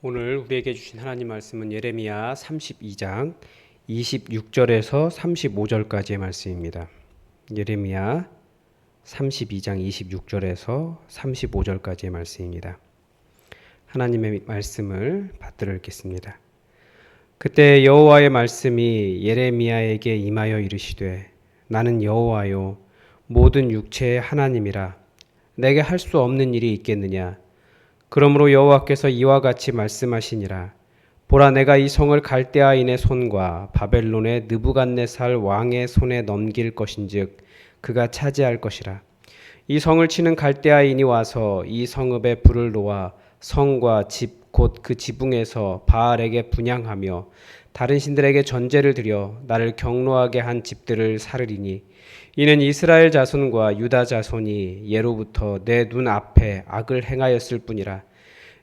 오늘 우리에게 주신 하나님 말씀은 예레미야 32장 26절에서 35절까지의 말씀입니다. 예레미야 32장 26절에서 35절까지의 말씀입니다. 하나님의 말씀을 받들어 읽겠습니다. 그때 여호와의 말씀이 예레미야에게 임하여 이르시되 나는 여호와요 모든 육체의 하나님이라 내게 할 수 없는 일이 있겠느냐. 그러므로 여호와께서 이와 같이 말씀하시니라. 보라, 내가 이 성을 갈대아인의 손과 바벨론의 느부갓네살 왕의 손에 넘길 것인즉 그가 차지할 것이라. 이 성을 치는 갈대아인이 와서 이 성읍에 불을 놓아 성과 집 곧 그 지붕에서 바알에게 분향하며 다른 신들에게 전제를 드려 나를 경노하게 한 집들을 사르리니 이는 이스라엘 자손과 유다 자손이 예로부터 내 눈 앞에 악을 행하였을 뿐이라.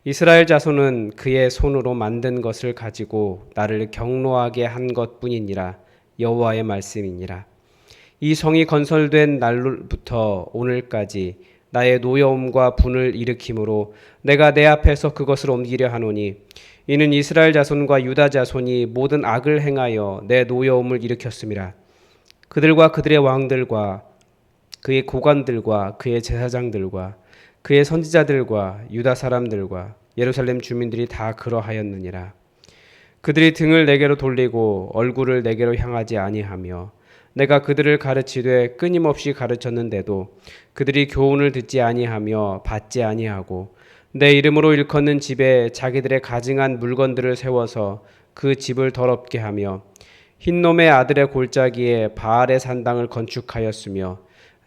이스라엘 자손은 그의 손으로 만든 것을 가지고 나를 경노하게 한 것뿐이니라. 여호와의 말씀이니라. 이 성이 건설된 날부터 오늘까지 나의 노여움과 분을 일으킴으로 내가 내 앞에서 그것을 옮기려 하노니 이는 이스라엘 자손과 유다 자손이 모든 악을 행하여 내 노여움을 일으켰음이라. 그들과 그들의 왕들과 그의 고관들과 그의 제사장들과 그의 선지자들과 유다 사람들과 예루살렘 주민들이 다 그러하였느니라. 그들이 등을 내게로 돌리고 얼굴을 내게로 향하지 아니하며 내가 그들을 가르치되 끊임없이 가르쳤는데도 그들이 교훈을 듣지 아니하며 받지 아니하고 내 이름으로 일컫는 집에 자기들의 가증한 물건들을 세워서 그 집을 더럽게 하며 흰놈의 아들의 골짜기에 바알의 산당을 건축하였으며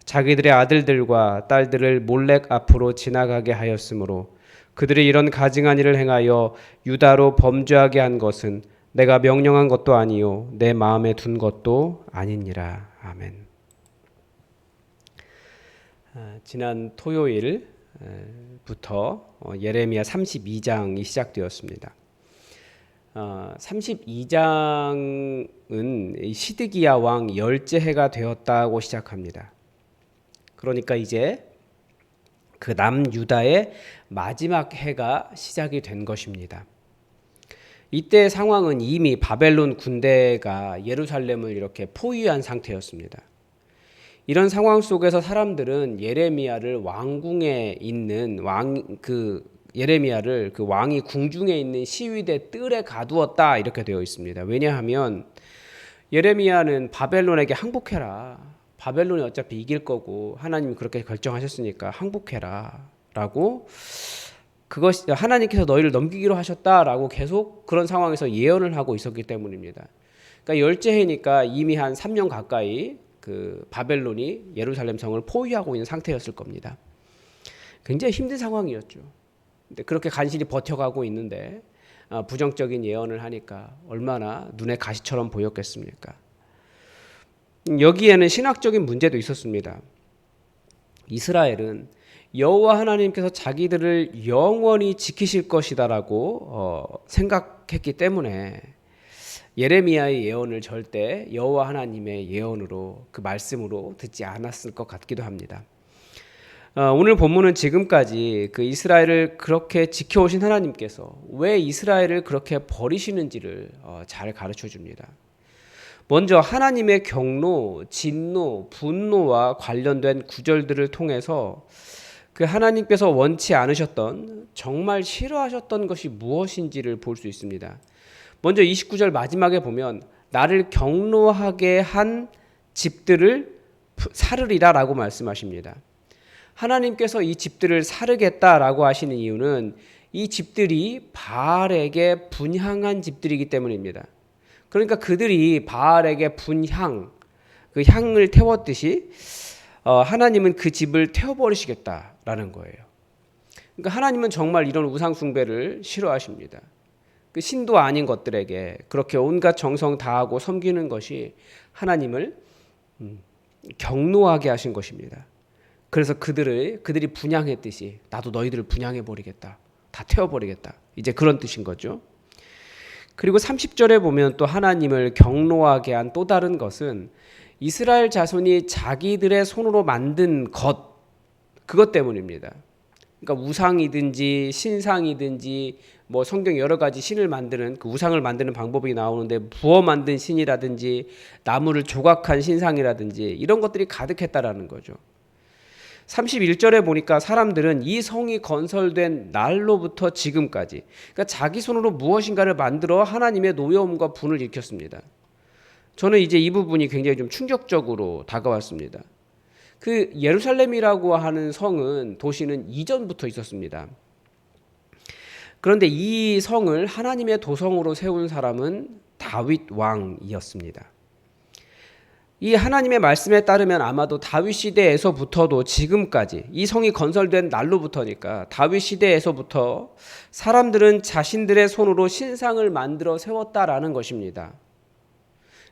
자기들의 아들들과 딸들을 몰렉 앞으로 지나가게 하였으므로 그들이 이런 가증한 일을 행하여 유다로 범죄하게 한 것은 내가 명령한 것도 아니요 내 마음에 둔 것도 아니니라. 아멘. 지난 토요일부터 예레미야 32장이 시작되었습니다. 32장은 시드기야 왕 열째 해가 되었다고 시작합니다. 그러니까 이제 그 남유다의 마지막 해가 시작이 된 것입니다. 이때 상황은 이미 바벨론 군대가 예루살렘을 이렇게 포위한 상태였습니다. 이런 상황 속에서 사람들은 예레미야를 왕궁에 있는 예레미야를 그 왕이 궁중에 있는 시위대 뜰에 가두었다 이렇게 되어 있습니다. 왜냐하면 예레미야는 바벨론에게 항복해라. 바벨론이 어차피 이길 거고 하나님이 그렇게 결정하셨으니까 항복해라 라고 그것이 하나님께서 너희를 넘기기로 하셨다라고 계속 그런 상황에서 예언을 하고 있었기 때문입니다. 그러니까 열째 해니까 이미 한 3년 가까이 그 바벨론이 예루살렘 성을 포위하고 있는 상태였을 겁니다. 굉장히 힘든 상황이었죠. 근데 그렇게 간신히 버텨가고 있는데 부정적인 예언을 하니까 얼마나 눈에 가시처럼 보였겠습니까? 여기에는 신학적인 문제도 있었습니다. 이스라엘은 여호와 하나님께서 자기들을 영원히 지키실 것이다라고 생각했기 때문에 예레미야의 예언을 절대 여호와 하나님의 예언으로 그 말씀으로 듣지 않았을 것 같기도 합니다. 오늘 본문은 지금까지 그 이스라엘을 그렇게 지켜오신 하나님께서 왜 이스라엘을 그렇게 버리시는지를 잘 가르쳐 줍니다. 먼저 하나님의 경노, 진노, 분노와 관련된 구절들을 통해서 그 하나님께서 원치 않으셨던 정말 싫어하셨던 것이 무엇인지를 볼 수 있습니다. 먼저 29절 마지막에 보면 나를 경노하게 한 집들을 사르리라라고 말씀하십니다. 하나님께서 이 집들을 사르겠다라고 하시는 이유는 이 집들이 바알에게 분향한 집들이기 때문입니다. 그러니까 그들이 바알에게 분향, 그 향을 태웠듯이 하나님은 그 집을 태워버리시겠다라는 거예요. 그러니까 하나님은 정말 이런 우상 숭배를 싫어하십니다. 그 신도 아닌 것들에게 그렇게 온갖 정성 다하고 섬기는 것이 하나님을 경노하게 하신 것입니다. 그래서 그들이 분향했듯이 나도 너희들을 분향해버리겠다. 다 태워버리겠다. 이제 그런 뜻인 거죠. 그리고 30절에 보면 또 하나님을 경노하게 한 또 다른 것은 이스라엘 자손이 자기들의 손으로 만든 그것 때문입니다. 그러니까 우상이든지 신상이든지 뭐 성경 여러 가지 신을 만드는 그 우상을 만드는 방법이 나오는데 부어 만든 신이라든지 나무를 조각한 신상이라든지 이런 것들이 가득했다라는 거죠. 31절에 보니까 사람들은 이 성이 건설된 날로부터 지금까지, 그러니까 자기 손으로 무엇인가를 만들어 하나님의 노여움과 분을 일으켰습니다. 저는 이제 이 부분이 굉장히 좀 충격적으로 다가왔습니다. 그 예루살렘이라고 하는 성은 도시는 이전부터 있었습니다. 그런데 이 성을 하나님의 도성으로 세운 사람은 다윗 왕이었습니다. 이 하나님의 말씀에 따르면 아마도 다윗 시대에서부터도 지금까지 이 성이 건설된 날로부터니까 다윗 시대에서부터 사람들은 자신들의 손으로 신상을 만들어 세웠다라는 것입니다.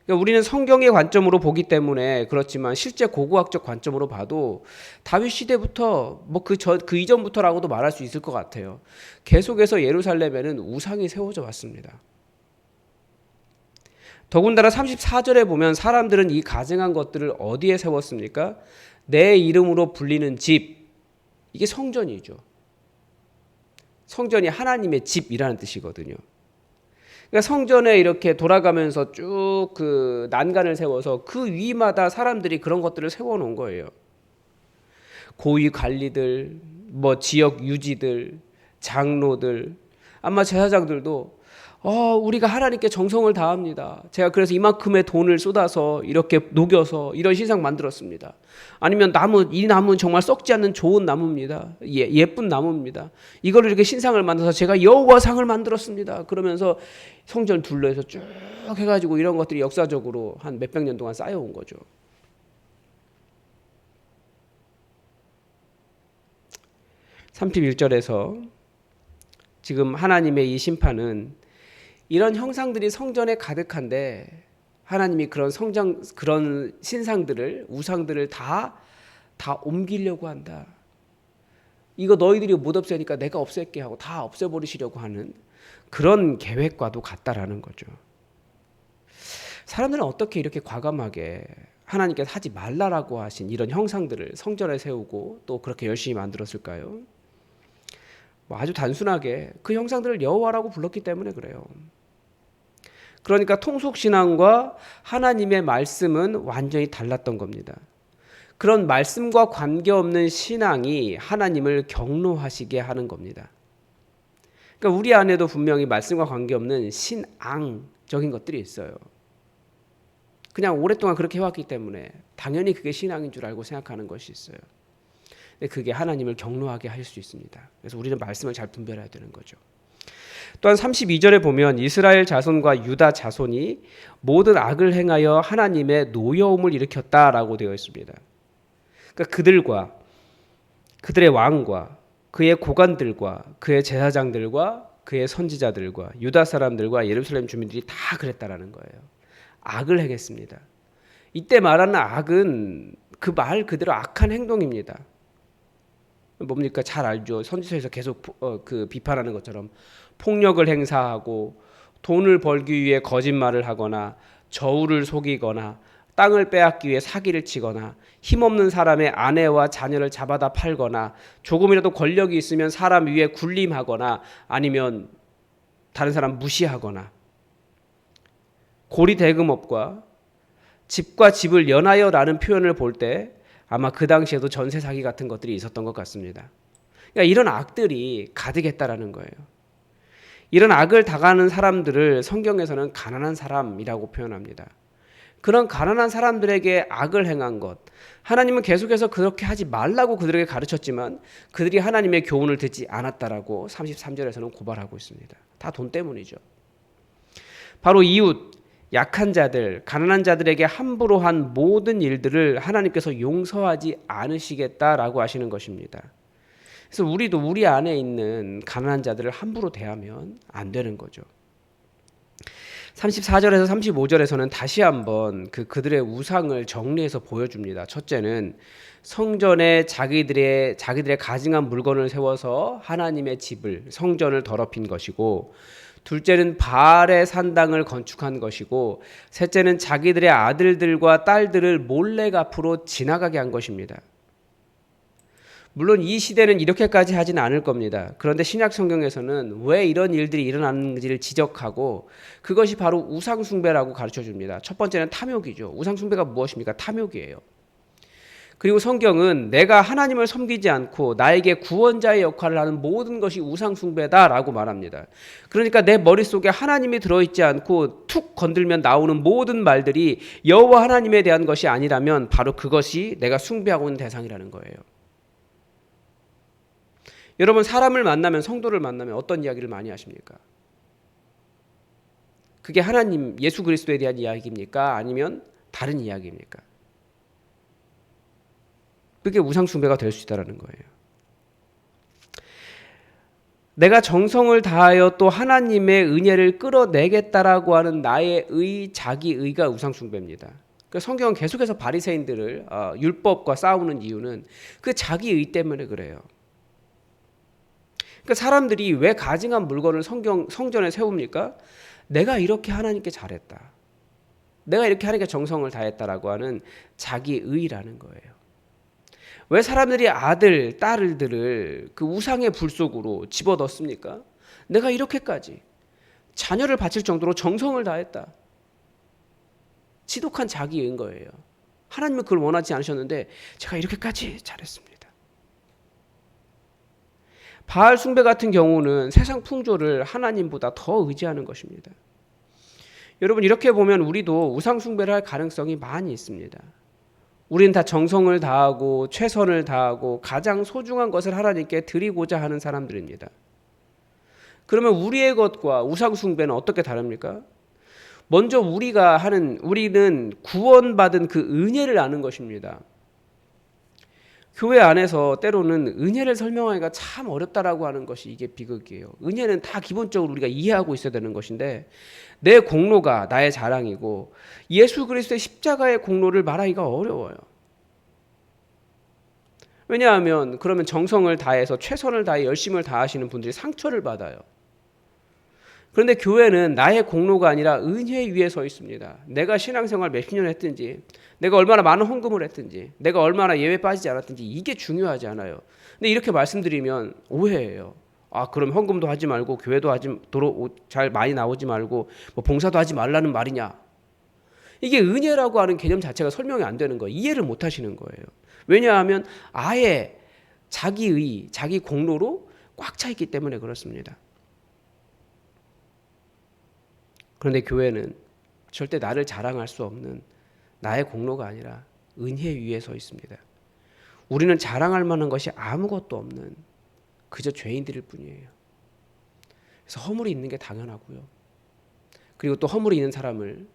그러니까 우리는 성경의 관점으로 보기 때문에 그렇지만 실제 고고학적 관점으로 봐도 다윗 시대부터 뭐 그 이전부터라고도 말할 수 있을 것 같아요. 계속해서 예루살렘에는 우상이 세워져 왔습니다. 더군다나 34절에 보면 사람들은 이 가증한 것들을 어디에 세웠습니까? 내 이름으로 불리는 집, 이게 성전이죠. 성전이 하나님의 집이라는 뜻이거든요. 그러니까 성전에 이렇게 돌아가면서 쭉 그 난간을 세워서 그 위마다 사람들이 그런 것들을 세워놓은 거예요. 고위 관리들, 뭐 지역 유지들, 장로들, 아마 제사장들도 우리가 하나님께 정성을 다합니다. 제가 그래서 이만큼의 돈을 쏟아서 이렇게 녹여서 이런 신상 만들었습니다. 아니면 이 나무는 정말 썩지 않는 좋은 나무입니다. 예쁜 나무입니다. 이걸 이렇게 신상을 만들어서 제가 여호와상을 만들었습니다. 그러면서 성전 둘러서 쭉 해가지고 이런 것들이 역사적으로 한 몇백 년 동안 쌓여온 거죠. (31절에서) 지금 하나님의 이 심판은 이런 형상들이 성전에 가득한데 하나님이 그런 신상들을, 우상들을 다 옮기려고 한다. 이거 너희들이 못 없애니까 내가 없앨게 하고 다 없애버리시려고 하는 그런 계획과도 같다라는 거죠. 사람들은 어떻게 이렇게 과감하게 하나님께서 하지 말라라고 하신 이런 형상들을 성전에 세우고 또 그렇게 열심히 만들었을까요? 아주 단순하게 그 형상들을 여호와라고 불렀기 때문에 그래요. 그러니까 통속신앙과 하나님의 말씀은 완전히 달랐던 겁니다. 그런 말씀과 관계없는 신앙이 하나님을 경노하시게 하는 겁니다. 그러니까 우리 안에도 분명히 말씀과 관계없는 신앙적인 것들이 있어요. 그냥 오랫동안 그렇게 해왔기 때문에 당연히 그게 신앙인 줄 알고 생각하는 것이 있어요. 근데 그게 하나님을 경노하게 할 수 있습니다. 그래서 우리는 말씀을 잘 분별해야 되는 거죠. 또한 32절에 보면 이스라엘 자손과 유다 자손이 모든 악을 행하여 하나님의 노여움을 일으켰다라고 되어 있습니다. 그러니까 그들과 그들의 왕과 그의 고관들과 그의 제사장들과 그의 선지자들과 유다 사람들과 예루살렘 주민들이 다 그랬다라는 거예요. 악을 행했습니다. 이때 말하는 악은 그 말 그대로 악한 행동입니다. 뭡니까? 잘 알죠. 선지서에서 계속 그 비판하는 것처럼 폭력을 행사하고 돈을 벌기 위해 거짓말을 하거나 저울을 속이거나 땅을 빼앗기 위해 사기를 치거나 힘없는 사람의 아내와 자녀를 잡아다 팔거나 조금이라도 권력이 있으면 사람 위에 군림하거나 아니면 다른 사람 무시하거나 고리대금업과 집과 집을 연하여라는 표현을 볼 때 아마 그 당시에도 전세 사기 같은 것들이 있었던 것 같습니다. 그러니까 이런 악들이 가득했다라는 거예요. 이런 악을 당하는 사람들을 성경에서는 가난한 사람이라고 표현합니다. 그런 가난한 사람들에게 악을 행한 것, 하나님은 계속해서 그렇게 하지 말라고 그들에게 가르쳤지만 그들이 하나님의 교훈을 듣지 않았다라고 33절에서는 고발하고 있습니다. 다 돈 때문이죠. 바로 이웃, 약한 자들, 가난한 자들에게 함부로 한 모든 일들을 하나님께서 용서하지 않으시겠다라고 하시는 것입니다. 그래서 우리도 우리 안에 있는 가난한 자들을 함부로 대하면 안 되는 거죠. 34절에서 35절에서는 다시 한번 그들의 우상을 정리해서 보여줍니다. 첫째는 성전에 자기들의 가증한 물건을 세워서 하나님의 집을, 성전을 더럽힌 것이고, 둘째는 바알의 산당을 건축한 것이고, 셋째는 자기들의 아들들과 딸들을 몰래 앞으로 지나가게 한 것입니다. 물론 이 시대는 이렇게까지 하지는 않을 겁니다. 그런데 신약 성경에서는 왜 이런 일들이 일어나는지를 지적하고 그것이 바로 우상숭배라고 가르쳐 줍니다. 첫 번째는 탐욕이죠. 우상숭배가 무엇입니까? 탐욕이에요. 그리고 성경은 내가 하나님을 섬기지 않고 나에게 구원자의 역할을 하는 모든 것이 우상숭배다라고 말합니다. 그러니까 내 머릿속에 하나님이 들어있지 않고 툭 건들면 나오는 모든 말들이 여호와 하나님에 대한 것이 아니라면 바로 그것이 내가 숭배하고 있는 대상이라는 거예요. 여러분, 사람을 만나면, 성도를 만나면 어떤 이야기를 많이 하십니까? 그게 하나님, 예수 그리스도에 대한 이야기입니까? 아니면 다른 이야기입니까? 그게 우상숭배가 될 수 있다는 거예요. 내가 정성을 다하여 또 하나님의 은혜를 끌어내겠다라고 하는 나의 자기의가 우상숭배입니다. 그러니까 성경은 계속해서 바리새인들을 율법과 싸우는 이유는 그 자기의 때문에 그래요. 그러니까 사람들이 왜 가증한 물건을 성전에 세웁니까? 내가 이렇게 하나님께 잘했다. 내가 이렇게 하나님께 정성을 다했다라고 하는 자기의라는 거예요. 왜 사람들이 아들, 딸들을 그 우상의 불 속으로 집어넣습니까? 내가 이렇게까지 자녀를 바칠 정도로 정성을 다했다. 지독한 자기의인 거예요. 하나님은 그걸 원하지 않으셨는데 제가 이렇게까지 잘했습니다. 바알 숭배 같은 경우는 세상 풍조를 하나님보다 더 의지하는 것입니다. 여러분, 이렇게 보면 우리도 우상 숭배를 할 가능성이 많이 있습니다. 우리는 다 정성을 다하고 최선을 다하고 가장 소중한 것을 하나님께 드리고자 하는 사람들입니다. 그러면 우리의 것과 우상 숭배는 어떻게 다릅니까? 먼저 우리는 구원받은 그 은혜를 아는 것입니다. 교회 안에서 때로는 은혜를 설명하기가 참 어렵다라고 하는 것이 이게 비극이에요. 은혜는 다 기본적으로 우리가 이해하고 있어야 되는 것인데 내 공로가 나의 자랑이고 예수 그리스도의 십자가의 공로를 말하기가 어려워요. 왜냐하면 그러면 정성을 다해서 최선을 다해 열심을 다하시는 분들이 상처를 받아요. 그런데 교회는 나의 공로가 아니라 은혜 위에 서 있습니다. 내가 신앙생활 몇십 년 했든지, 내가 얼마나 많은 헌금을 했든지, 내가 얼마나 예외 빠지지 않았든지 이게 중요하지 않아요. 근데 이렇게 말씀드리면 오해예요. 그럼 헌금도 하지 말고 교회도 잘 많이 나오지 말고 뭐 봉사도 하지 말라는 말이냐? 이게 은혜라고 하는 개념 자체가 설명이 안 되는 거예요. 이해를 못 하시는 거예요. 왜냐하면 아예 자기 공로로 꽉 차 있기 때문에 그렇습니다. 그런데 교회는 절대 나를 자랑할 수 없는 나의 공로가 아니라 은혜 위에 서 있습니다. 우리는 자랑할 만한 것이 아무것도 없는 그저 죄인들일 뿐이에요. 그래서 허물이 있는 게 당연하고요. 그리고 또 허물이 있는 사람을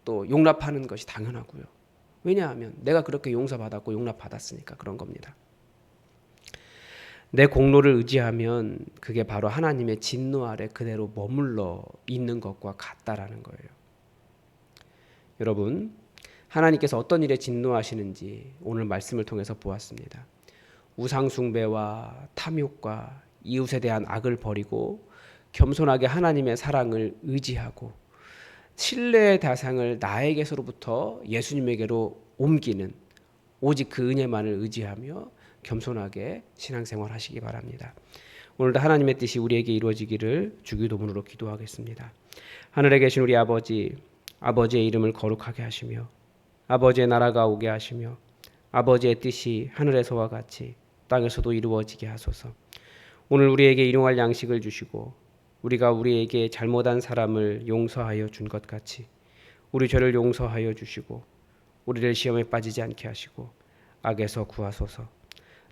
또 용납하는 것이 당연하고요. 왜냐하면 내가 그렇게 용서받았고 용납받았으니까 그런 겁니다. 내 공로를 의지하면 그게 바로 하나님의 진노 아래 그대로 머물러 있는 것과 같다라는 거예요. 여러분, 하나님께서 어떤 일에 진노하시는지 오늘 말씀을 통해서 보았습니다. 우상숭배와 탐욕과 이웃에 대한 악을 버리고 겸손하게 하나님의 사랑을 의지하고 신뢰의 대상을 나에게서로부터 예수님에게로 옮기는 오직 그 은혜만을 의지하며 겸손하게 신앙생활 하시기 바랍니다. 오늘도 하나님의 뜻이 우리에게 이루어지기를 주기도문으로 기도하겠습니다. 하늘에 계신 우리 아버지, 아버지의 이름을 거룩하게 하시며 아버지의 나라가 오게 하시며 아버지의 뜻이 하늘에서와 같이 땅에서도 이루어지게 하소서. 오늘 우리에게 일용할 양식을 주시고 우리가 우리에게 잘못한 사람을 용서하여 준 것 같이 우리 죄를 용서하여 주시고 우리를 시험에 빠지지 않게 하시고 악에서 구하소서.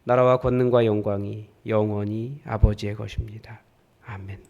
나라와 권능과 영광이 영원히 아버지의 것입니다. 아멘.